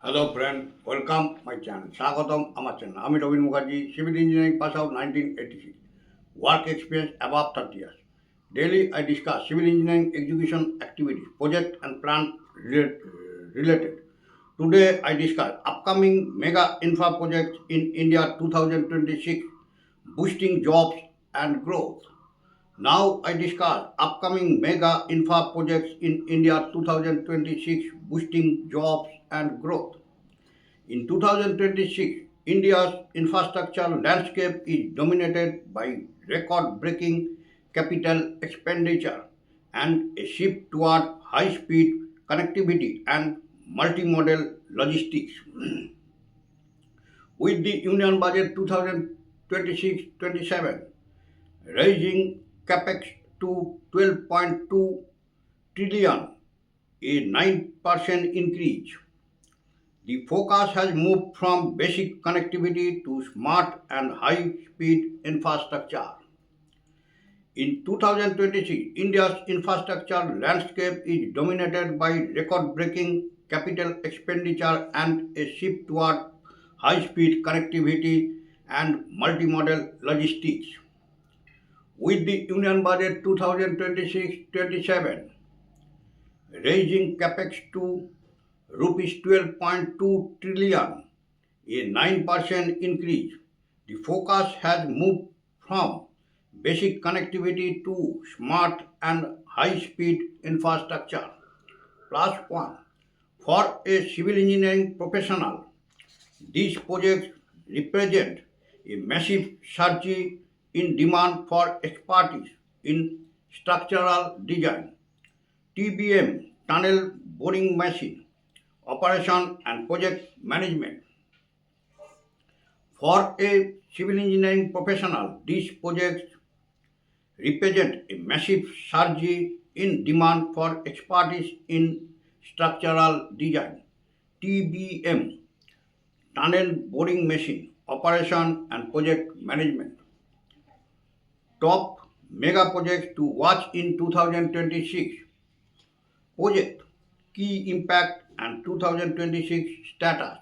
Hello friend, welcome my channel. স্বাগতম আমার চ্যানেল। আমি Robin Mukherjee, civil engineering pass out 1986, work experience above 30 years. Daily I discuss civil engineering execution activities, project and plan related. Today I discuss upcoming mega infra projects in India 2026, boosting jobs and growth. Now I discuss upcoming mega infra projects in India 2026, boosting jobs and growth. In 2026, India's infrastructure landscape is dominated by record-breaking capital expenditure and a shift toward high-speed connectivity and multimodal logistics. With the Union Budget 2026-27 raising capex to 12.2 trillion, a 9% increase. The focus has moved from basic connectivity to smart and high-speed infrastructure. In 2026, India's infrastructure landscape is dominated by record-breaking capital expenditure and a shift toward high-speed connectivity and multimodal logistics. With the Union Budget 2026-27 raising capex to rupees 12.2 trillion, a 9% increase. The focus has moved from basic connectivity to smart and high-speed infrastructure. Plus one. For a civil engineering professional, these projects represent a massive surge in demand for expertise in structural design, TBM, tunnel boring machine, operation and project management. For a civil engineering professional, these projects represent a massive surge in demand for expertise in structural design, TBM, tunnel boring machine, operation and project management. Top mega projects to watch in 2026. Project Key Impact and 2026 Status,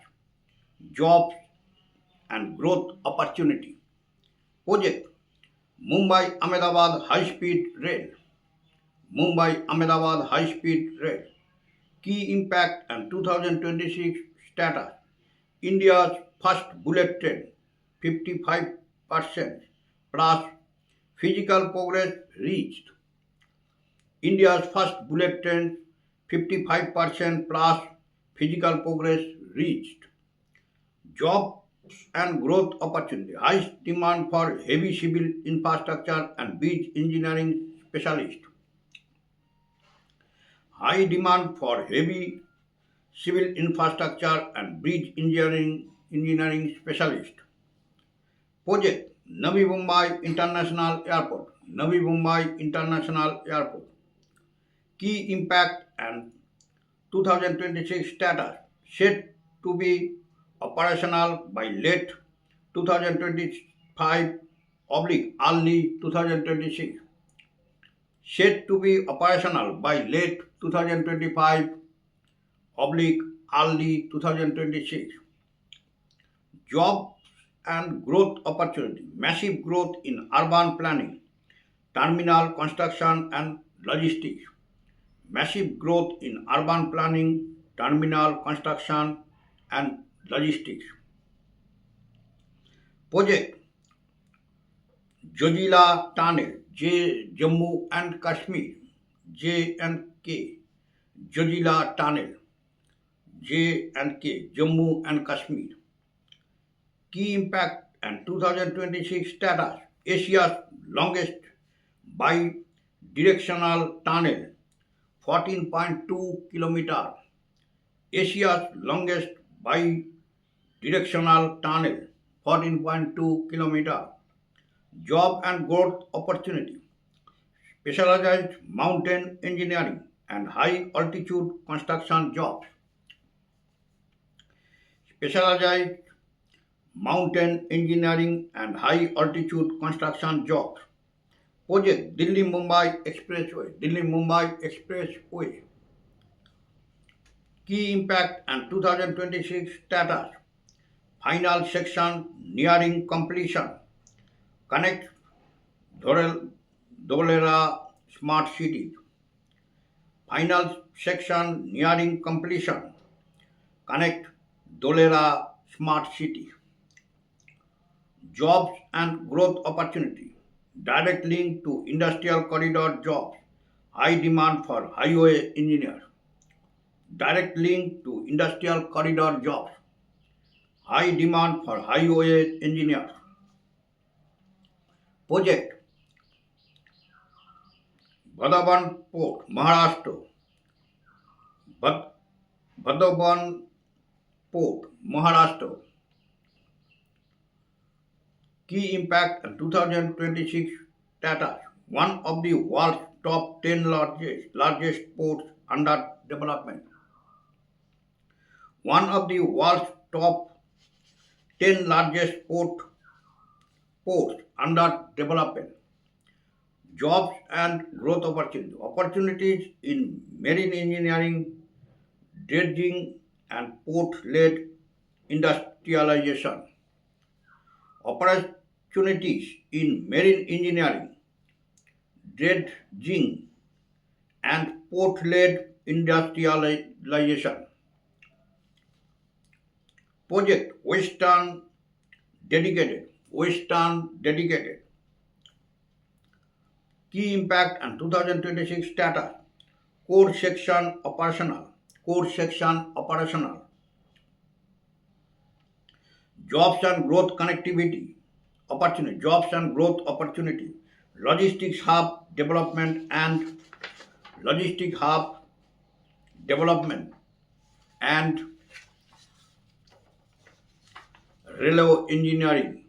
Jobs and Growth Opportunity. Project Mumbai Ahmedabad High Speed Rail. Mumbai Ahmedabad High Speed Rail. Key Impact and 2026 Status. India's first bullet train, 55% plus physical progress reached. India's first bullet train, 55% plus physical progress reached. Jobs and growth opportunity. High demand for heavy civil infrastructure and bridge engineering specialist. High demand for heavy civil infrastructure and bridge engineering specialist. Project Navi Mumbai International Airport. Navi Mumbai International Airport. Key impact and 2026 status set to be operational by late 2025 oblique early 2026. Set to be operational by late 2025 oblique early 2026. Jobs and growth opportunity. Massive growth in urban planning, terminal construction and logistics. Massive growth in urban planning, terminal construction and logistics. Project Jojila Tunnel, Jammu and Kashmir, J&K, Jojila Tunnel, J&K, Jammu and Kashmir. Key impact and 2026 status, Asia's longest bi-directional tunnel, 14.2 km. Asia's longest bi-directional tunnel, 14.2 km. Job and growth opportunity. Specialized mountain engineering and high altitude construction jobs. Specialized mountain engineering and high altitude construction jobs. Project Delhi Mumbai Expressway. Delhi Mumbai Expressway. Key impact and 2026 status. Final section nearing completion. Connect Dholera Smart City. Final section nearing completion. Connect Dholera Smart City. Jobs and growth opportunity. Direct link to industrial corridor jobs. High demand for highway engineer. Direct link to industrial corridor jobs. High demand for highway engineers. Project Bhadavan Port, Maharashtra. Bhadavan Port, Maharashtra. Key impact and 2026 status. One of the world's top 10 largest ports under development. One of the world's top 10 largest ports under development. Jobs and growth opportunities. Opportunities in marine engineering, dredging, and port-led industrialization. Opportunities in marine engineering, dredging, and port-led industrialization. Project Western Dedicated. Key impact and 2026 status. Core section operational. Jobs and growth connectivity opportunity. Logistics hub development and railway engineering.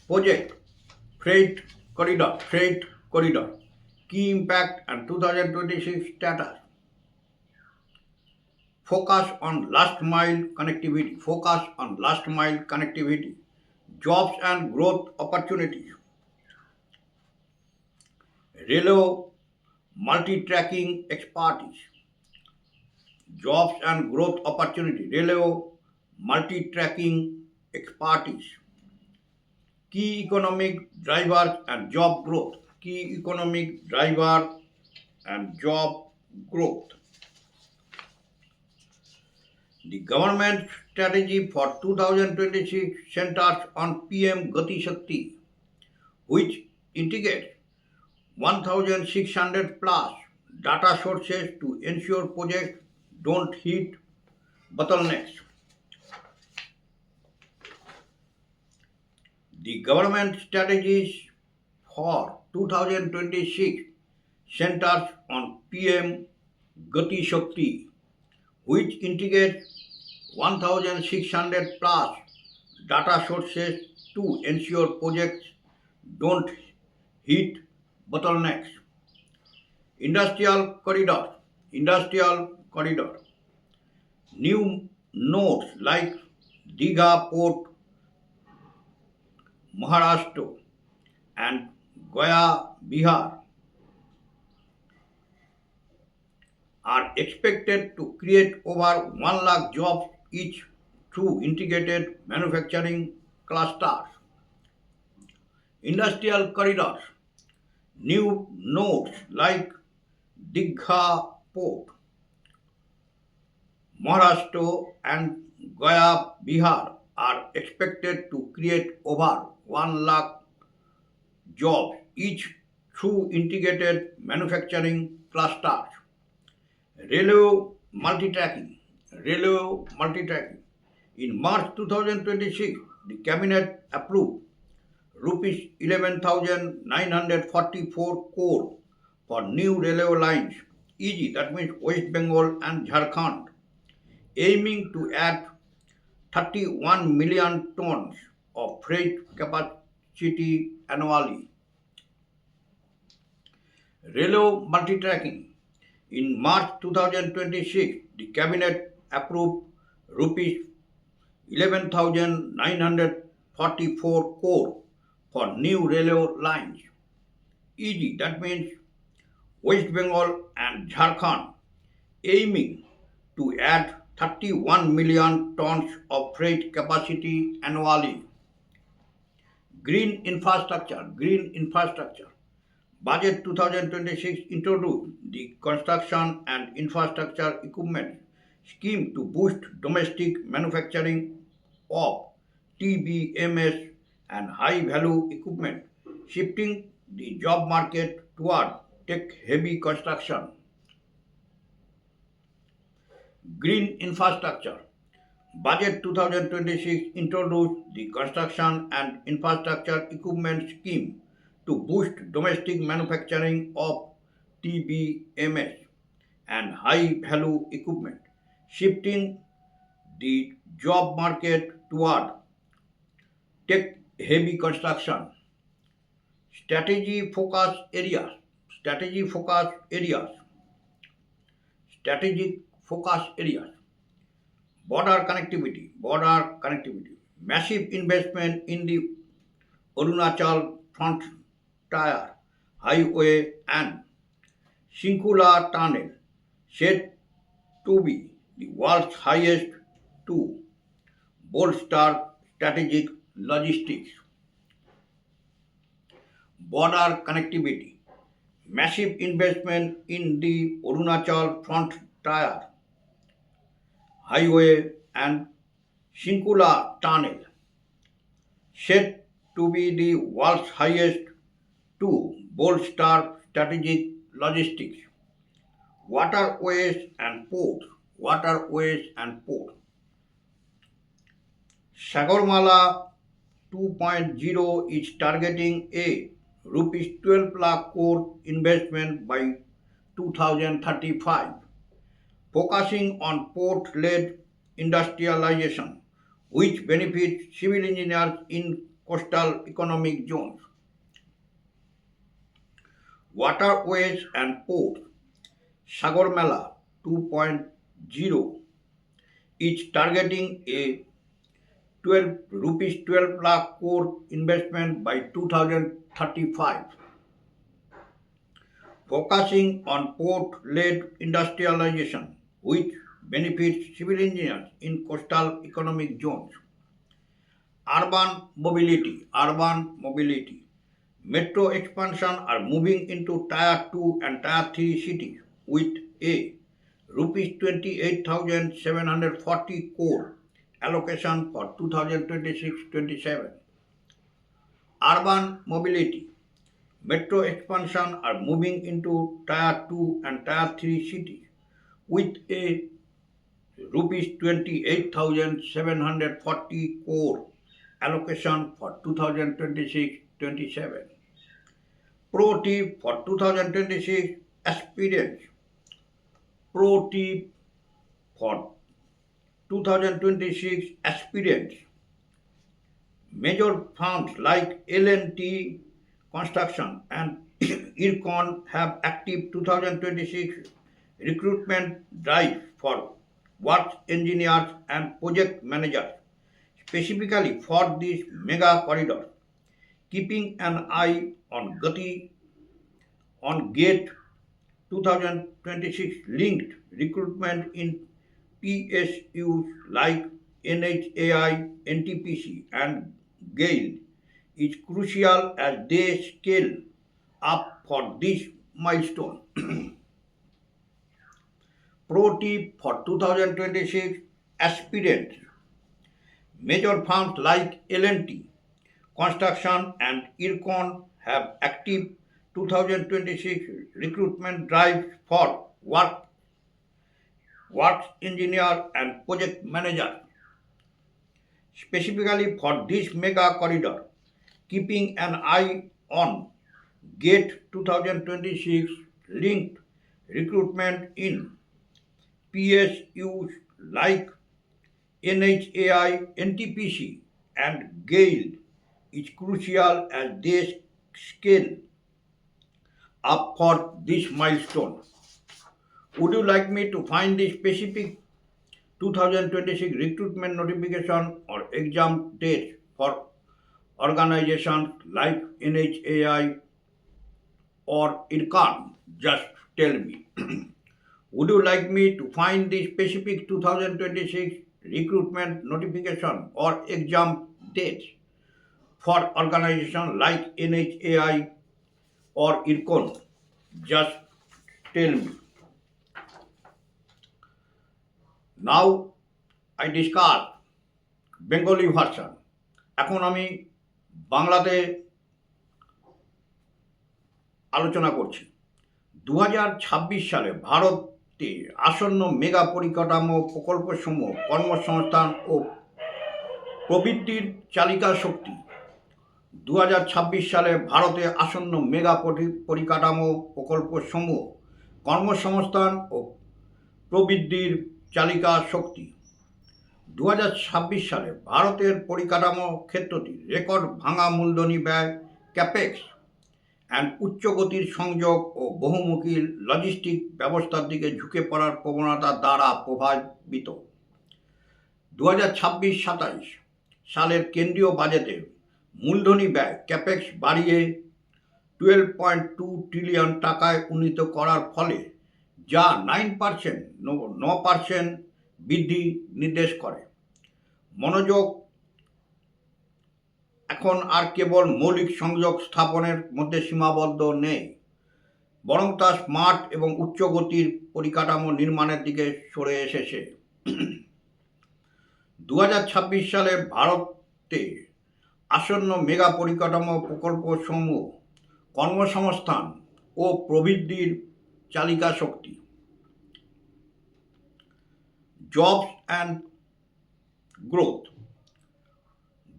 Project Freight Corridor. Key impact and 2026 status. Focus on last mile connectivity. Jobs and growth opportunities. Railway multi-tracking expertise. Jobs and growth opportunity. Railway multi-tracking expertise. Key economic drivers and job growth. The government strategy for 2026 centers on PM Gati Shakti, which integrates 1,600 plus data sources to ensure projects don't hit bottlenecks. The government strategies for 2026 centers on PM Gati Shakti, which integrates 1,600 plus data sources to ensure projects don't hit bottlenecks. Industrial corridor. New nodes like Digha Port, Maharashtra, and Gaya, Bihar are expected to create over 1 lakh jobs each through integrated manufacturing clusters. Industrial corridors. New nodes like Digha Port, Maharashtra, and Gaya, Bihar are expected to create over 1 lakh jobs each through integrated manufacturing clusters. Railway multi-tracking. In March 2026, the Cabinet approved rupees 11,944 crore for new railway lines, e.g. that means West Bengal and Jharkhand, aiming to add 31 million tons of freight capacity annually. Railway multi-tracking. In March 2026, the Cabinet approved rupees 11,944 crore for new railway lines. EG, that means West Bengal and Jharkhand, aiming to add 31 million tons of freight capacity annually. Green infrastructure. Budget 2026 introduced the Construction and Infrastructure Equipment Scheme to boost domestic manufacturing of TBMS and high value equipment, shifting the job market toward tech heavy construction. Green infrastructure. Budget 2026 introduced the Construction and Infrastructure Equipment Scheme to boost domestic manufacturing of TBMS and high value equipment, shifting the job market toward tech heavy construction. Strategy focus areas. Strategy focus areas. Strategic focus areas. Border connectivity, massive investment in the Arunachal Frontier Highway and Shinkula Tunnel, said to be the world's highest to bolster strategic logistics. Border connectivity, massive investment in the Arunachal Frontier Highway and Shinkula Tunnel, said to be the world's highest to bolster strategic logistics. Waterways and ports. Sagarmala 2.0 is targeting a rupees 12 lakh crore investment by 2035, focusing on port-led industrialization, which benefits civil engineers in coastal economic zones. Waterways and ports. Sagarmala 2.0 is targeting a 12 lakh crore investment by 2035, focusing on port-led industrialization, which benefits civil engineers in coastal economic zones. Urban mobility. Metro expansion are moving into Tier 2 and Tier 3 cities with a rupees 28,740 crore allocation for 2026-27. Urban mobility. Metro expansion are moving into Tier 2 and Tier 3 cities with a rupees 28,740 crore allocation for 2026-27. Pro tip for 2026 aspirants. Pro tip for 2026 aspirants. Major firms like L&T Construction and IRCON have active 2026 recruitment drive for works engineers and project managers, specifically for this mega corridor, keeping an eye on GATE 2026 linked recruitment in PSUs like NHAI, NTPC, and GAIL is crucial as they scale up for this milestone. Pro tip for 2026 aspirants. Major firms like L&T Construction and IRCON have active 2026 recruitment drives for works engineer and project manager, specifically for this mega corridor, keeping an eye on GATE 2026 linked recruitment in PSUs like NHAI, NTPC, and GAIL is crucial as they scale up for this milestone. Would you like me to find the specific 2026 recruitment notification or exam dates for organizations like NHAI or IRCAN, just tell me. Would you like me to find the specific 2026 recruitment notification or exam dates for organizations like NHAI or IRCON? Just tell me. Now I discuss Bengali version. এখন আমি বাংলাতে আলোচনা করছি। 2026 সালে ভারতে আসন্ন mega পরিকাঠামো প্রকল্পসমূহ কর্মসংস্থান ও প্রবৃদ্ধির চালিকা শক্তি। 2026 সালে ভারতে আসন্ন মেগা পরিকাঠামো প্রকল্পসমূহ কর্মসংস্থান ও প্রবৃদ্ধির চালিকা শক্তি। 2026 সালে ভারতের পরিকাঠামো ক্ষেত্রটি রেকর্ড ভাঙা মূলধনী ব্যয় ক্যাপেক্স অ্যান্ড উচ্চগতির সংযোগ ও বহুমুখী লজিস্টিক ব্যবস্থার দিকে ঝুঁকে পড়ার প্রবণতা দ্বারা প্রভাবিত। 2026-27 সালের কেন্দ্রীয় বাজেটে মূলধনী ব্যয় ক্যাপেক্স বাড়িয়ে 12.2 ট্রিলিয়ন টাকায় উন্নীত করার ফলে যা 9% বৃদ্ধি নির্দেশ করে। মনোযোগ এখন আর কেবল মৌলিক সংযোগ স্থাপনের মধ্যে সীমাবদ্ধ নেই, বরং তা স্মার্ট এবং উচ্চ গতির পরিকাঠামো নির্মাণের দিকে সরে এসেছে। 2026 সালে ভারতে আসন্ন মেগা পরিকাঠামো প্রকল্পসমূহ কর্মসংস্থান ও প্রবৃদ্ধির চালিকা শক্তি। Jobs and growth.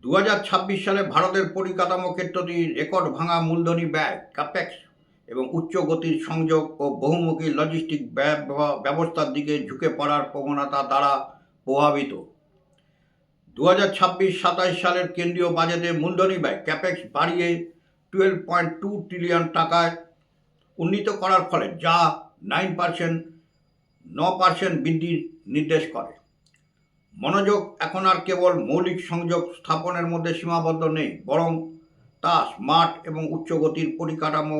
2026 সালে ভারতের পরিকাঠামো ক্ষেত্রটি রেকর্ড ভাঙা মূলধনী ব্যয় ক্যাপেক্স এবং উচ্চ গতির সংযোগ ও বহুমুখী লজিস্টিক ব্যবস্থার দিকে ঝুঁকে পড়ার প্রবণতা দ্বারা প্রভাবিত। 2026-27 সালের কেন্দ্রীয় বাজেটে মূলধনী ব্যয় ক্যাপেক্স বাড়িয়ে 12.2 ট্রিলিয়ন টাকায় উন্নীত করার ফলে যা 9% বৃদ্ধির নির্দেশ করে। মনোযোগ এখন আর কেবল মৌলিক সংযোগ স্থাপনের মধ্যে সীমাবদ্ধ নেই, বরং তা স্মার্ট এবং উচ্চ গতির পরিকাঠামো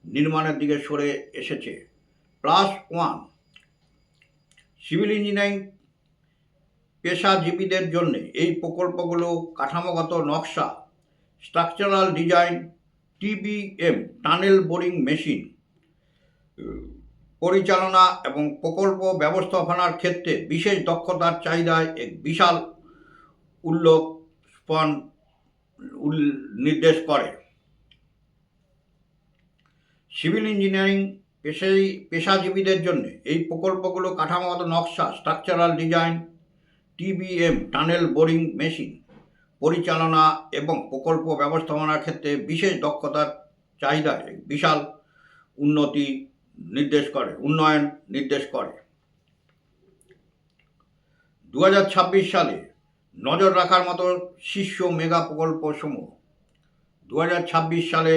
নির্মাণের দিকে সরে এসেছে। +1 সিভিল ইঞ্জিনিয়ারিং পেশাজীবীদের জন্য এই প্রকল্পগুলো কাঠামোগত নকশা, structural design, TBM tunnel boring machine পরিচালনা এবং প্রকল্প ব্যবস্থাপনার ক্ষেত্রে বিশেষ দক্ষতার চাহিদায় এক বিশাল নির্দেশ করে। সিভিল ইঞ্জিনিয়ারিং পেশাজীবীদের জন্য এই প্রকল্পগুলো কাঠামোগত নকশা, structural design, TBM tunnel boring machine পরিচালনা এবং প্রকল্প ব্যবস্থাপনার ক্ষেত্রে বিশেষ দক্ষতার চাহিদায় বিশাল উন্নয়ন নির্দেশ করে। 2026 সালে নজর রাখার মতো শীর্ষ মেগা প্রকল্পসমূহ। 2026 সালে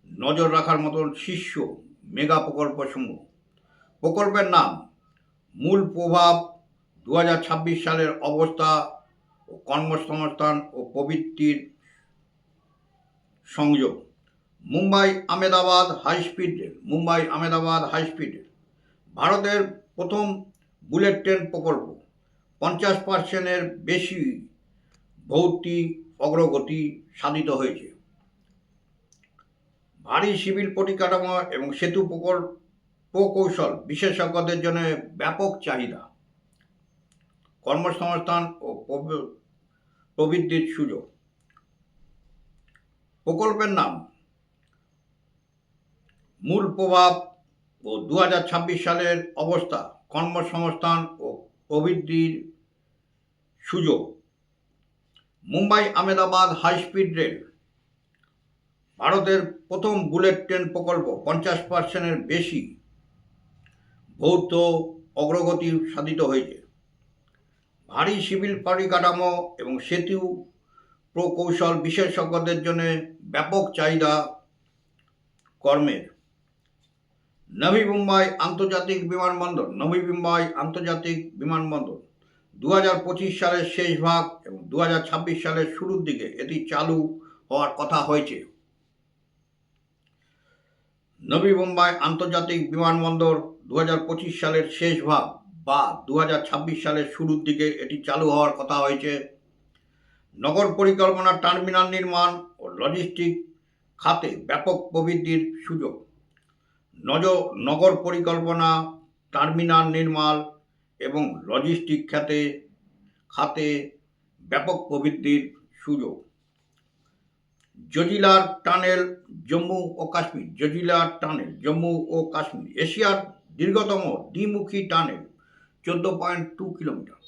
নজর রাখার মতো শীর্ষ মেগা প্রকল্পসমূহ। প্রকল্পের নাম, মূল প্রভাব, 2026 সালের অবস্থা ও কর্মসংস্থান ও প্রবৃত্তির সংযোগ। Mumbai Ahmedabad high speed rail ভারতের প্রথম বুলেট ট্রেন প্রকল্প। 50%-এর বেশি ভৌতিক অগ্রগতি সাধিত হয়েছে। ভারী সিভিল পরিকাঠামো এবং সেতু প্রকৌশল বিশেষজ্ঞদের জন্য ব্যাপক চাহিদা। কর্মসংস্থান ও প্রবৃদ্ধির সুযোগ। প্রকল্পের নাম, মূল প্রভাব ও 2026 সালের অবস্থা, কর্মসংস্থান ও প্রবৃদ্ধির সুযোগ। Mumbai Ahmedabad high speed rail ভারতের প্রথম বুলেট ট্রেন প্রকল্প। 50%-এর বেশি ভৌত অগ্রগতি সাধিত হয়েছে। ভারী সিভিল পরিকাঠামো এবং সেতু প্রকৌশল বিশেষজ্ঞদের জন্য ব্যাপক চাহিদা কর্মের। নবী মুম্বাই আন্তর্জাতিক বিমানবন্দর 2025 সালের শেষ ভাগ এবং 2026 সালের শুরুর দিকে এটি চালু হওয়ার কথা হয়েছে। নবী মুম্বাই আন্তর্জাতিক বিমানবন্দর 2025 সালের শেষ ভাগ বা 2026 সালের শুরুর দিকে এটি চালু হওয়ার কথা হয়েছে। নগর পরিকল্পনা, টার্মিনাল নির্মাণ ও লজিস্টিক খাতে ব্যাপক প্রবৃদ্ধির সুযোগ। নগর পরিকল্পনা, টার্মিনাল নির্মাণ এবং লজিস্টিক খাতে ব্যাপক প্রবৃদ্ধির সুযোগ। জজিলার টানেল জম্মু ও কাশ্মীর। জজিলার টানেল জম্মু ও কাশ্মীর এশিয়ার দীর্ঘতম দ্বিমুখী টানেল 14.2 কিলোমিটার।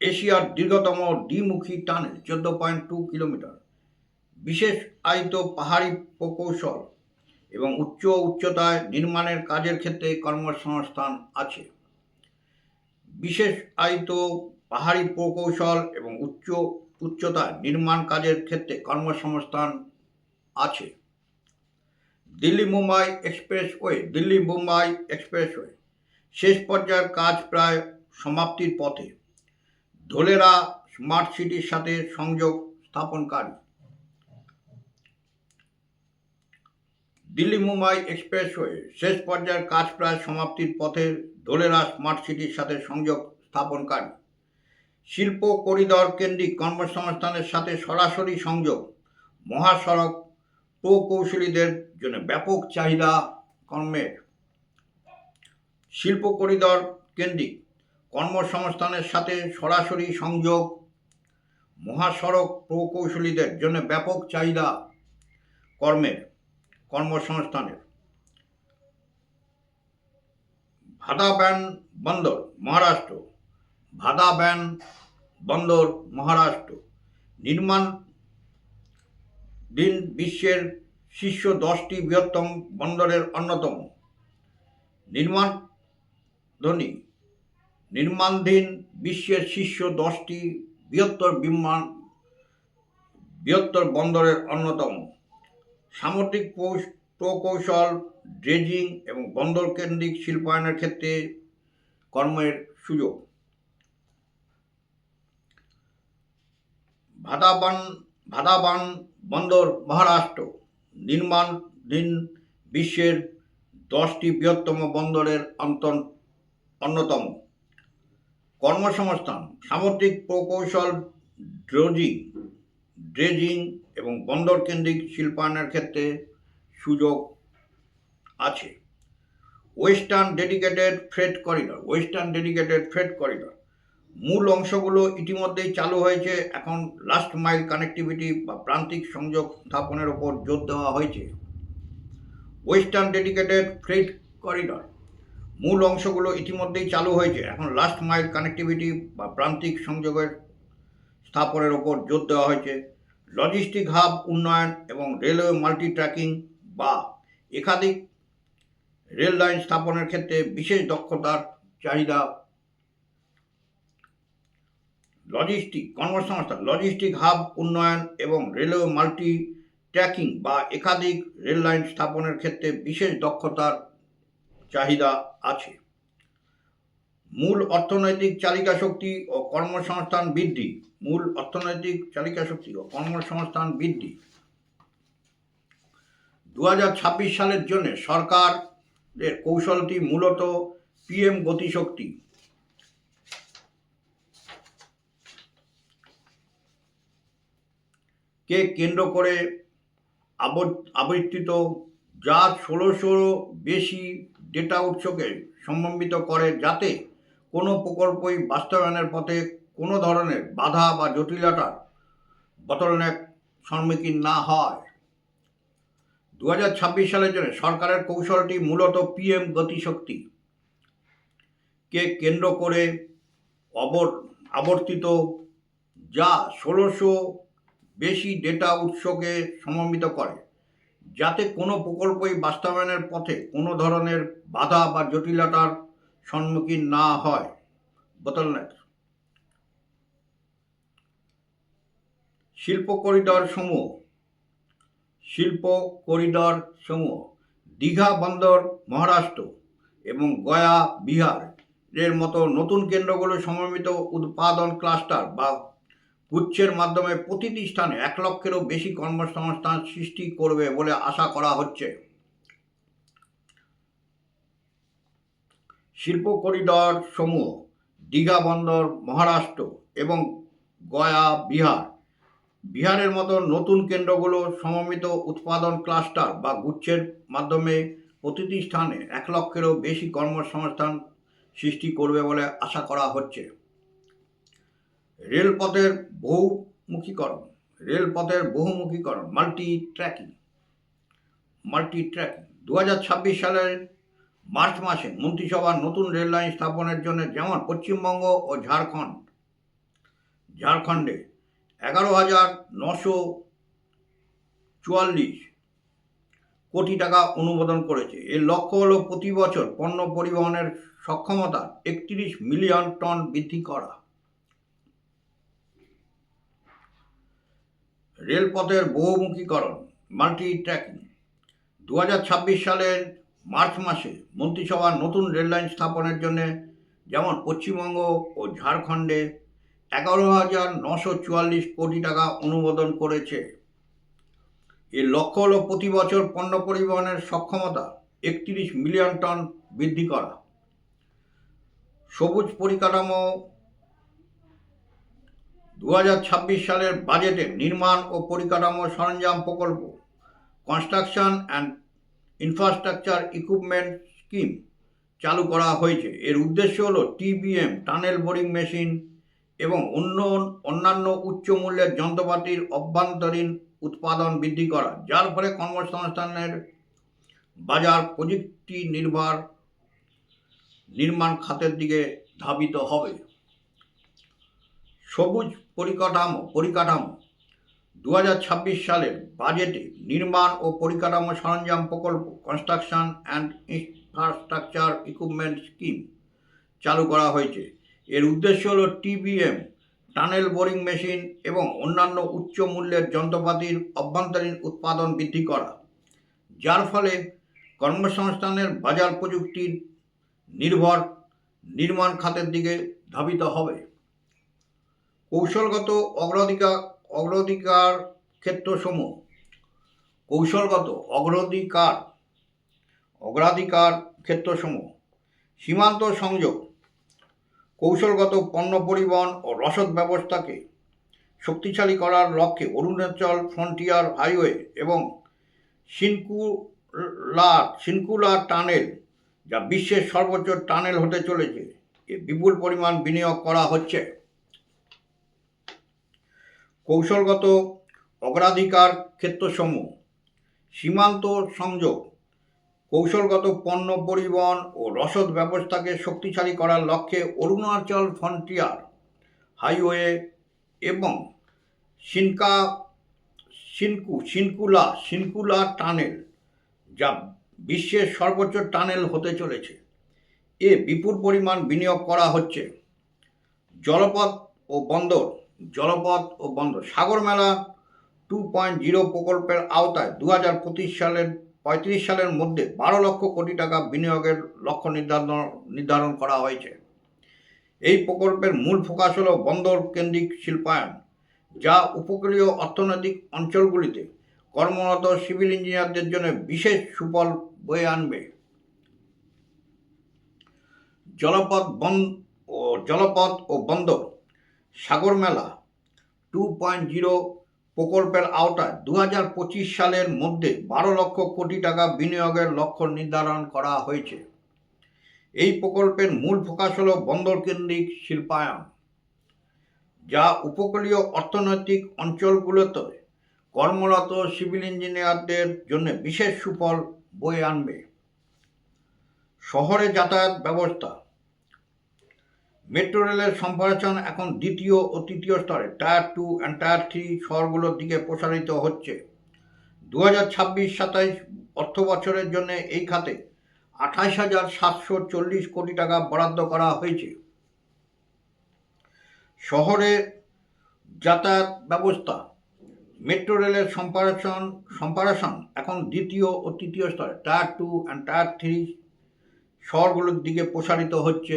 এশিয়ার দীর্ঘতম দ্বিমুখী টানেল 14.2 কিলোমিটার। বিশেষ আয়িত পাহাড়ি প্রকৌশল এবং উচ্চতায় নির্মাণের কাজের ক্ষেত্রে কর্মসংস্থান আছে। বিশেষ আয়িত পাহাড়ি প্রকৌশল এবং উচ্চতায় নির্মাণ কাজের ক্ষেত্রে কর্মসংস্থান আছে। দিল্লি মুম্বাই এক্সপ্রেসওয়ে। দিল্লি মুম্বাই এক্সপ্রেসওয়ে শেষ পর্যায়ের কাজ প্রায় সমাপ্তির পথে। ধোলেরা স্মার্ট সিটির সাথে সংযোগ স্থাপনকারী। দিল্লি মুম্বাই এক্সপ্রেসওয়ে শেষ পর্যায়ের কাজ প্রায় সমাপ্তির পথে। ধোলেরা স্মার্ট সিটির সাথে সংযোগ স্থাপনকারী। শিল্প করিডর কেন্দ্রিক কর্মসংস্থানের সাথে সরাসরি সংযোগ। মহাসড়ক প্রকৌশলীদের জন্য ব্যাপক চাহিদা কর্মের। শিল্প করিডর কেন্দ্রিক কর্মসংস্থানের সাথে সরাসরি সংযোগ। মহাসড়ক প্রকৌশলীদের জন্য ব্যাপক চাহিদা কর্মসংস্থানের। ভাদাব্যান বন্দর মহারাষ্ট্র। ভাদাব্যান বন্দর মহারাষ্ট্র নির্মাণাধীন বিশ্বের শীর্ষ 10টি বৃহত্তম বন্দরের অন্যতম। নির্মাণাধীন বিশ্বের শীর্ষ 10টি বৃহত্তর বন্দরের অন্যতম। সামুদ্রিক প্রকৌশল, ড্রেজিং এবং বন্দর কেন্দ্রিক শিল্পায়নের ক্ষেত্রে কর্মের সুযোগ। ভাদাবান বন্দর মহারাষ্ট্র নির্মাণাধীন বিশ্বের 10টি বৃহত্তম বন্দরের অন্যতম। কর্মসংস্থান, সামুদ্রিক প্রকৌশল, ড্রেজিং এবং বন্দর কেন্দ্রিক শিল্পায়নের ক্ষেত্রে সুযোগ আছে। Western dedicated freight corridor. Western dedicated freight corridor মূল অংশগুলো ইতিমধ্যেই চালু হয়েছে। এখন লাস্ট মাইল কানেক্টিভিটি বা প্রান্তিক সংযোগ স্থাপনের ওপর জোর দেওয়া হয়েছে। ওয়েস্টার্ন ডেডিকেটেড ফ্রেট করিডর মূল অংশগুলো ইতিমধ্যেই চালু হয়েছে। এখন লাস্ট মাইল কানেক্টিভিটি বা প্রান্তিক সংযোগের স্থাপনের ওপর জোর দেওয়া হয়েছে। লজিস্টিক হাব উন্নয়ন এবং রেলওয়ে মাল্টি ট্র্যাকিং বা একাধিক রেল লাইন স্থাপনের ক্ষেত্রে বিশেষ দক্ষতার চাহিদা। কর্মসংস্থান, লজিস্টিক হাব উন্নয়ন এবং রেলওয়ে মাল্টি ট্র্যাকিং বা একাধিক রেল লাইন স্থাপনের ক্ষেত্রে বিশেষ দক্ষতার চাহিদা আছে। মূল অর্থনৈতিক চালিকা শক্তি ও কর্মসংস্থান বৃদ্ধি। মূল অর্থনৈতিক চালিকা শক্তি ও কর্মসংস্থান বৃদ্ধি। 2026 সালের জন্য সরকারের কৌশলটি মূলত পিএম গতিশক্তি কে কেন্দ্র করে আবর্তিত, যা 1600 বেশি ডেটা উৎসকে সমন্বিত করে, যাতে কোনো প্রকল্পই বাস্তবায়নের পথে কোনো ধরনের বাধা বা জটিলতার বটলনেক সম্মুখীন না হয়। 2026 সালের জন্য সরকারের কৌশলটি মূলত পিএম গতিশক্তি কে কেন্দ্র করে আবর্তিত, যা 1600 বেশি ডেটা উৎসকে সমন্বিত করে, যাতে কোনো প্রকল্পই বাস্তবায়নের পথে কোনো ধরনের বাধা বা জটিলতার সম্মুখীন না হয়। বটলনেক। শিল্প করিডর সমূহ দীঘা বন্দর মহারাষ্ট্র এবং গয়া বিহার এর মতো নতুন কেন্দ্রগুলো সমন্বিত উৎপাদন ক্লাস্টার বা গুচ্ছের মাধ্যমে প্রতিটি স্থানে 1 লক্ষেরও বেশি কর্মসংস্থান সৃষ্টি করবে বলে আশা করা হচ্ছে। শিল্প করিডর সমূহ দীঘা বন্দর মহারাষ্ট্র এবং গয়া বিহারের মতো নতুন কেন্দ্রগুলো সমন্বিত উৎপাদন ক্লাস্টার বা গুচ্ছের মাধ্যমে প্রতিটি স্থানে 1 লক্ষেরও বেশি কর্মসংস্থান সৃষ্টি করবে বলে আশা করা হচ্ছে। রেলপথের বহুমুখীকরণ মাল্টি ট্র্যাকিং 2026 সালের মার্চ মাসে মন্ত্রিসভার নতুন রেল লাইন স্থাপনের জন্য যেমন পশ্চিমবঙ্গ ও ঝাড়খণ্ডে 11,944 কোটি টাকা অনুমোদন করেছে। এর লক্ষ্য হল প্রতি বছর পণ্য পরিবহনের সক্ষমতা 31 মিলিয়ন টন বৃদ্ধি করা। রেলপথের বহুমুখীকরণ মাল্টি ট্র্যাকিং 2026 সালের মার্চ মাসে মন্ত্রিসভার নতুন রেল লাইন স্থাপনের জন্য যেমন পশ্চিমবঙ্গ ও ঝাড়খণ্ডে 11,944 কোটি টাকা অনুমোদন করেছে। এর লক্ষ্য হল প্রতি বছর পণ্য পরিবহনের সক্ষমতা 31 মিলিয়ন টন বৃদ্ধি করা। সবুজ পরিকাঠামো 2026 সালের বাজেটে নির্মাণ ও পরিকাঠামো সরঞ্জাম প্রকল্প construction and infrastructure equipment scheme চালু করা হয়েছে। এর উদ্দেশ্য হল টিবিএম টানেল বোরিং মেশিন এবং অন্যান্য উচ্চ মূল্যের যন্ত্রপাতির অভ্যন্তরীণ উৎপাদন বৃদ্ধি করা, যার ফলে কর্মসংস্থানের বাজার প্রযুক্তি নির্ভর নির্মাণ খাতের দিকে ধাবিত হবে। সবুজ পরিকাঠামো 2026 সালের বাজেটে নির্মাণ ও পরিকাঠামো সরঞ্জাম প্রকল্প construction and infrastructure equipment scheme চালু করা হয়েছে। এর উদ্দেশ্য হল টিবিএম টানেল বোরিং মেশিন এবং অন্যান্য উচ্চ মূল্যের যন্ত্রপাতির অভ্যন্তরীণ উৎপাদন বৃদ্ধি করা, যার ফলে কর্মসংস্থানের বাজার প্রযুক্তি নির্ভর নির্মাণ খাতের দিকে ধাবিত হবে। কৌশলগত অগ্রাধিকার ক্ষেত্রসমূহ সীমান্ত সংযোগ কৌশলগত পণ্য পরিবহন ও রসদ ব্যবস্থাকে শক্তিশালী করার লক্ষ্যে অরুণাচল ফ্রন্টিয়ার হাইওয়ে এবং সিনকুলার টানেল, যা বিশ্বের সর্বোচ্চ টানেল হতে চলেছে, এ বিপুল পরিমাণ বিনিয়োগ করা হচ্ছে। কৌশলগত অগ্রাধিকার ক্ষেত্রসমূহ সীমান্ত সংযোগ কৌশলগত পণ্য পরিবহন ও রসদ ব্যবস্থাকে শক্তিশালী করার লক্ষ্যে অরুণাচল ফ্রন্টিয়ার হাইওয়ে এবং সিনকুলার টানেল, যা বিশ্বের সর্বোচ্চ টানেল হতে চলেছে, এ বিপুল পরিমাণ বিনিয়োগ করা হচ্ছে। জলপথ ও বন্দর সাগরমেলা 2.0 প্রকল্পের আওতায় 2035 সালের মধ্যে 12 লক্ষ কোটি টাকা বিনিয়োগের লক্ষ্য নির্ধারণ করা হয়েছে। এই প্রকল্পের মূল ফোকাস হল বন্দর কেন্দ্রিক শিল্পায়ন, যা উপকূলীয় অর্থনৈতিক অঞ্চলগুলিতে কর্মরত সিভিল ইঞ্জিনিয়ারদের জন্য বিশেষ সুফল বয়ে আনবে। জলপথ ও বন্দর সাগরমেলা 2.0 প্রকল্পের আওতায় 2025 সালের মধ্যে 12 লক্ষ কোটি টাকা বিনিয়োগের লক্ষ্য নির্ধারণ করা হয়েছে। এই প্রকল্পের মূল ফোকাস হল বন্দর কেন্দ্রিক শিল্পায়ন, যা উপকূলীয় অর্থনৈতিক অঞ্চলগুলোতে কর্মরত সিভিল ইঞ্জিনিয়ারদের জন্য বিশেষ সুফল বয়ে আনবে। শহরে যাতায়াত ব্যবস্থা মেট্রো রেলের সম্প্রসারণ এখন দ্বিতীয় ও তৃতীয় স্তরে টায়ার 2 অ্যান্ড টায়ার 3 শহরগুলোর দিকে প্রসারিত হচ্ছে। 2026-27 অর্থ বছরের জন্য এই খাতে 28,740 কোটি টাকা বরাদ্দ করা হয়েছে। শহরে যাতায়াত ব্যবস্থা মেট্রো রেলের সম্প্রসারণ এখন দ্বিতীয় ও তৃতীয় স্তরে টায়ার 2 অ্যান্ড টায়ার 3 শহরগুলোর দিকে প্রসারিত হচ্ছে।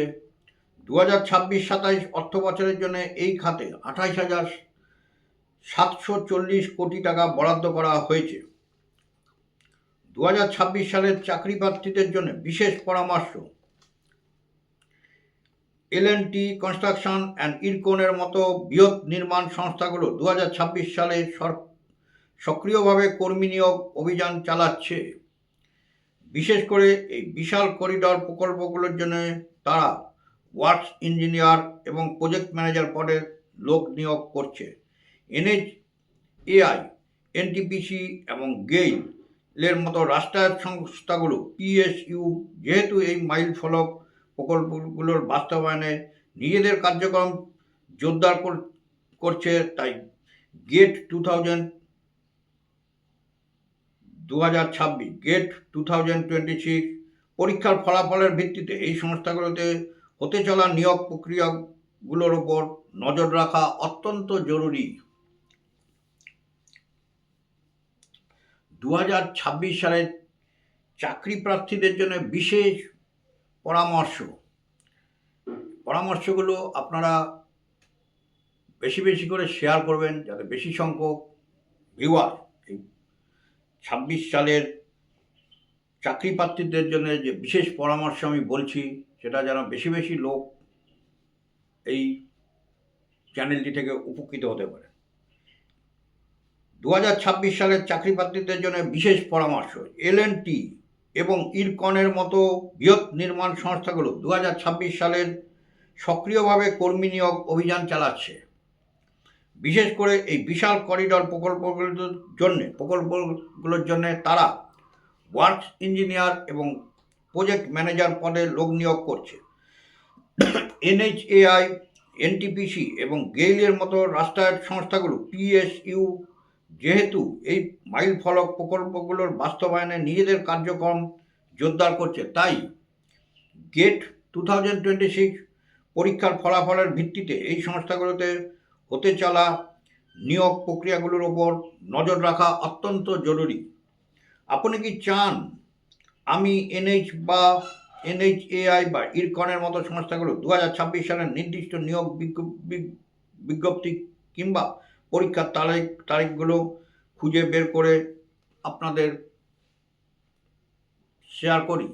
2026-27 অর্থ বছরের জন্য এই খাতে 28,740 কোটি টাকা বরাদ্দ করা হয়েছে। 2026 সালের চাকরি প্রার্থীদের জন্য বিশেষ পরামর্শ। L&T কনস্ট্রাকশন অ্যান্ড ইরকনের মতো বৃহৎ নির্মাণ সংস্থাগুলো 2026 সালে সক্রিয়ভাবে কর্মী নিয়োগ অভিযান চালাচ্ছে। বিশেষ করে এই বিশাল করিডর প্রকল্পগুলোর জন্য তারা ওয়ার্কস ইঞ্জিনিয়ার এবং প্রজেক্ট ম্যানেজার পদে লোক নিয়োগ করছে। NHAI, NTPC এবং গেইলের মতো রাষ্ট্রায়ত্ত সংস্থাগুলো PSU যেহেতু এই মাইল ফলক প্রকল্পগুলোর বাস্তবায়নে নিজেদের কার্যক্রম জোরদার করছে, তাই গেট 2026 পরীক্ষার ফলাফলের ভিত্তিতে এই সংস্থাগুলোতে হতে চলা নিয়োগ প্রক্রিয়াগুলোর উপর নজর রাখা অত্যন্ত জরুরি। 2026 সালের চাকরি প্রার্থীদের জন্য বিশেষ পরামর্শগুলো আপনারা বেশি বেশি করে শেয়ার করবেন, যাতে বেশি সংখ্যক ভিউয়ার এই 26 সালের চাকরি প্রার্থীদের জন্য যে বিশেষ পরামর্শ আমি বলছি সেটা যেন বেশি বেশি লোক এই চ্যানেলটি থেকে উপকৃত হতে পারে। 2026 সালের চাকরি প্রার্থীদের জন্য বিশেষ পরামর্শ। L&T এবং ইরকনের মতো বৃহৎ নির্মাণ সংস্থাগুলো 2026 সালের সক্রিয়ভাবে কর্মী নিয়োগ অভিযান চালাচ্ছে। বিশেষ করে এই বিশাল করিডর প্রকল্পগুলোর জন্য তারা ওয়ার্কস ইঞ্জিনিয়ার এবং প্রজেক্ট ম্যানেজার পদে লোক নিয়োগ করছে। NHAI, NTPC এবং গেইলের মতো রাষ্ট্রায়ত্ত সংস্থাগুলো PSU যেহেতু এই মাইল ফলক প্রকল্পগুলোর বাস্তবায়নে নিজেদের কার্যক্রম জোরদার করছে, তাই গেট 2026 পরীক্ষার ফলাফলের ভিত্তিতে এই সংস্থাগুলোতে হতে চলা নিয়োগ প্রক্রিয়াগুলোর ওপর নজর রাখা অত্যন্ত জরুরি। আপনি কি চান আমি NHAI বা ইরকনের মতো সংস্থাগুলো 2026 সালের নির্দিষ্ট নিয়োগ বিজ্ঞপ্তি কিংবা পরীক্ষার তারিখগুলো খুঁজে বের করে আপনাদের শেয়ার করি?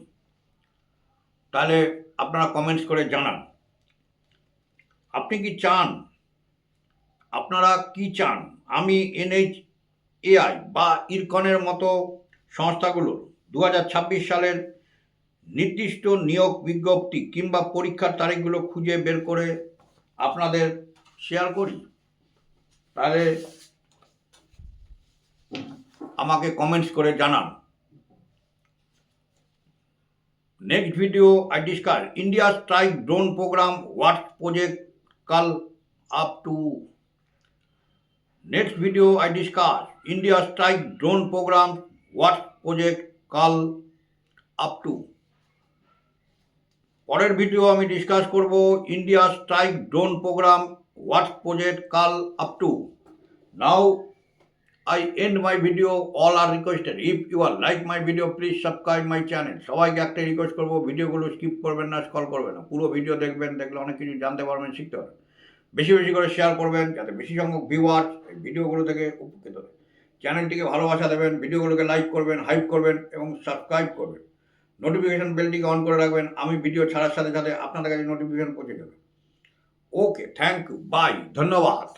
তাহলে আপনারা কমেন্টস করে জানান আপনারা কি চান আমি NHAI বা ইরকনের মতো সংস্থাগুলো 2026 সালের নির্দিষ্ট নিয়োগ বিজ্ঞপ্তি কিংবা পরীক্ষার তারিখগুলো খুঁজে বের করে আপনাদের শেয়ার করি? তাহলে আমাকে কমেন্টস করে জানান। Next video I discuss India strike drone program, what project call up to. Next video I discuss India strike drone program, what project call up to. পরের ভিডিও আমি ডিসকাস করব India strike drone program, what project call up to. Now I end my video. All are requested. If you are like my video, please subscribe my channel. সবাইকে একটা request করবো, ভিডিওগুলো skip করবেন না, scroll করবেন না, পুরো ভিডিও দেখবেন, দেখলে অনেক কিছু জানতে পারবেন, শিখতে পারবেন। বেশি বেশি করে শেয়ার করবেন যাতে বেশি সংখ্যক ভিউয়ার এই ভিডিওগুলো থেকে উপকৃত হবে। চ্যানেলটিকে ভালোবাসা দেবেন, ভিডিওগুলোকে লাইক করবেন, হাইপ করবেন এবং সাবস্ক্রাইব করবেন। নোটিফিকেশন বেলটিকে অন করে রাখবেন, আমি ভিডিও ছাড়ার সাথে সাথে আপনাদের কাছে নোটিফিকেশন পৌঁছে যাবে। ওকে, থ্যাংক ইউ, বাই, ধন্যবাদ।